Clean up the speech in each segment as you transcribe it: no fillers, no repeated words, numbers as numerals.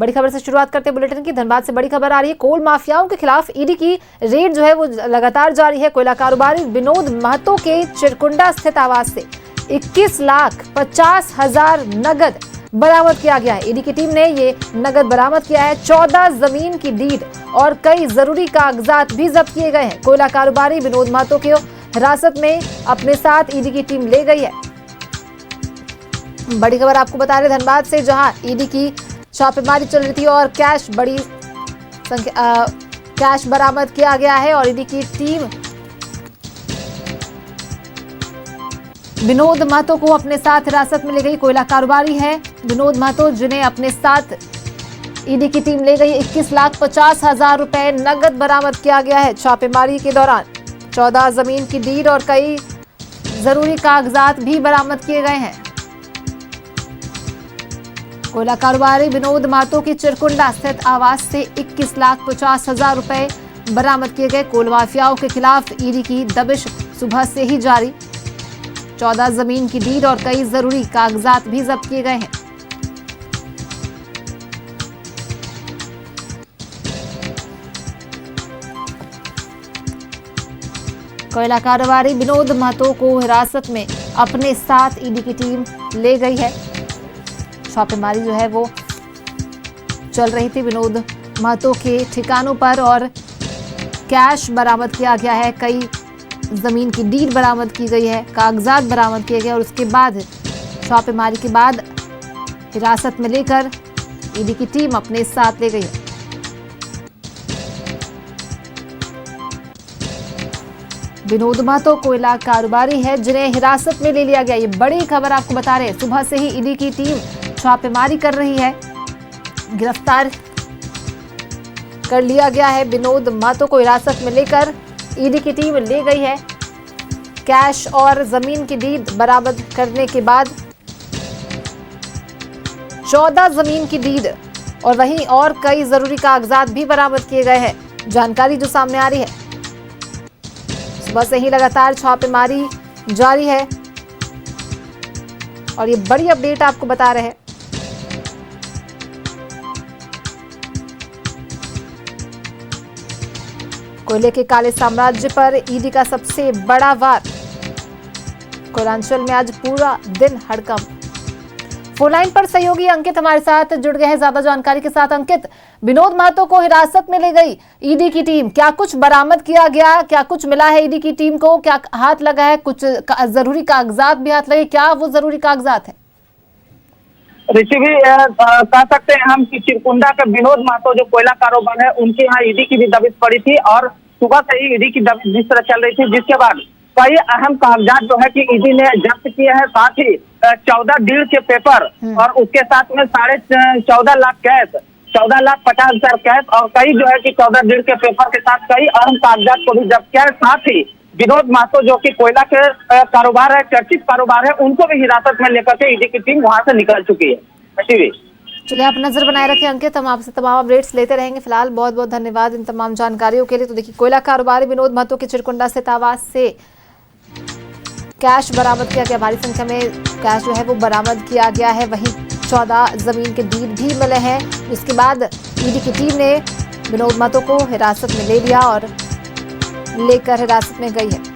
बड़ी खबर से शुरुआत करते हैं बुलेटिन की। धनबाद से बड़ी खबर आ रही है। कोल माफियाओं के खिलाफ ईडी की रेड जो है वो लगातार जारी है। कोयला कारोबारी विनोद महतो के चिरकुंडा स्थित आवास से 21,50,000 नगद बरामद किया गया है। ईडी की टीम ने ये नगद बरामद किया है। 14 जमीन की डीड और कई जरूरी कागजात भी जब्त किए गए हैं। कोयला कारोबारी विनोद महतो को हिरासत में अपने साथ ईडी की टीम ले गई है। बड़ी खबर आपको बता रहे धनबाद से, जहां ईडी की छापेमारी चल रही थी और कैश बरामद किया गया है और ईडी की टीम विनोद महतो को अपने साथ हिरासत में ले गई। कोयला कारोबारी है विनोद महतो, जिन्हें अपने साथ ईडी की टीम ले गई। 21,50,000 रुपए नगद बरामद किया गया है। छापेमारी के दौरान 14 जमीन की डीड और कई जरूरी कागजात भी बरामद किए गए हैं। कोयला कारोबारी विनोद महतो की चिरकुंडा स्थित आवास से 21,50,000 रुपए बरामद किए गए। कोल माफियाओं के खिलाफ ईडी की दबिश सुबह से ही जारी। 14 जमीन की डीड और कई जरूरी कागजात भी जब्त किए गए हैं। कोयला कारोबारी विनोद महतो को हिरासत में अपने साथ ईडी की टीम ले गई है। छापेमारी जो है वो चल रही थी विनोद महतो के ठिकानों पर और कैश बरामद किया गया है। कई जमीन की डीड बरामद की गई है, कागजात बरामद किए गए और उसके बाद छापेमारी के बाद हिरासत में लेकर ईडी की टीम अपने साथ ले गई है। विनोद महतो कोयला कारोबारी है, जिन्हें हिरासत में ले लिया गया। ये बड़ी खबर आपको बता रहे हैं। सुबह से ही ईडी की टीम छापेमारी कर रही है। गिरफ्तार कर लिया गया है विनोद महतो को। हिरासत में लेकर ईडी की टीम ले गई है। कैश और जमीन की डीड बरामद करने के बाद 14 जमीन की डीड और वहीं और कई जरूरी कागजात भी बरामद किए गए हैं। जानकारी जो सामने आ रही है, सुबह से ही लगातार छापेमारी जारी है और ये बड़ी अपडेट आपको बता रहे हैं। कोयले के काले साम्राज्य पर ईडी का सबसे बड़ा वार। कोयलांचल में आज पूरा दिन हड़कंप। फोन लाइन पर सहयोगी अंकित हमारे साथ जुड़ गए हैं ज्यादा जानकारी के साथ। अंकित, विनोद महतो को हिरासत में ले गई ईडी की टीम, क्या कुछ बरामद किया गया, क्या कुछ मिला है ईडी की टीम को, क्या हाथ लगा है, कुछ जरूरी कागजात भी हाथ लगे, क्या वो जरूरी कागजात है? ऋषि भी कह सकते हैं हम कि चिरकुंडा के विनोद महतो जो कोयला कारोबार है, उनके यहाँ ईडी की भी दबिश पड़ी थी और सुबह से ही ईडी की दबिश जिस तरह चल रही थी, जिसके बाद कई अहम कागजात जो है कि ईडी ने जब्त किए हैं। साथ ही 14 डीड के पेपर और उसके साथ में 14.5 लाख कैश, 14,50,000 कैश और कई जो है कि 14 डीड के पेपर के साथ कई अहम कागजात को भी जब्त किया है। साथ ही विनोद महतो जो कि कोयला के कारोबार है, चर्चित कारोबार है, उनको भी हिरासत में लेकर के ईडी की टीम वहां से निकल चुकी है। चलिए, आप नजर बनाए रखें अंकित, हम आपसे तमाम अपडेट्स लेते रहेंगे। फिलहाल बहुत बहुत धन्यवाद इन तमाम जानकारियों के लिए। तो देखिए, कोयला कारोबारी विनोद महतो के चिरकुंडा स्थित आवास से कैश बरामद किया गया। भारी संख्या में कैश जो है वो बरामद किया गया है। वहीं 14 जमीन के डीड भी मिले हैं। इसके बाद ईडी की टीम ने विनोद महतो को हिरासत में ले लिया और लेकर हिरासत में गई है।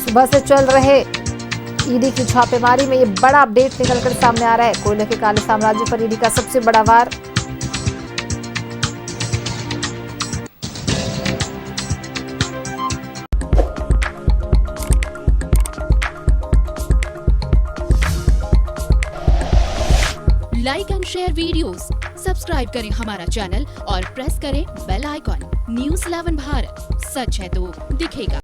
सुबह से चल रहे ईडी की छापेमारी में ये बड़ा अपडेट निकलकर सामने आ रहा है। कोयले के काले साम्राज्य पर ईडी का सबसे बड़ा वार। Like and share videos, subscribe करें हमारा चैनल और प्रेस करें बेल आइकॉन। न्यूज़ 11 भारत, सच है तो दिखेगा।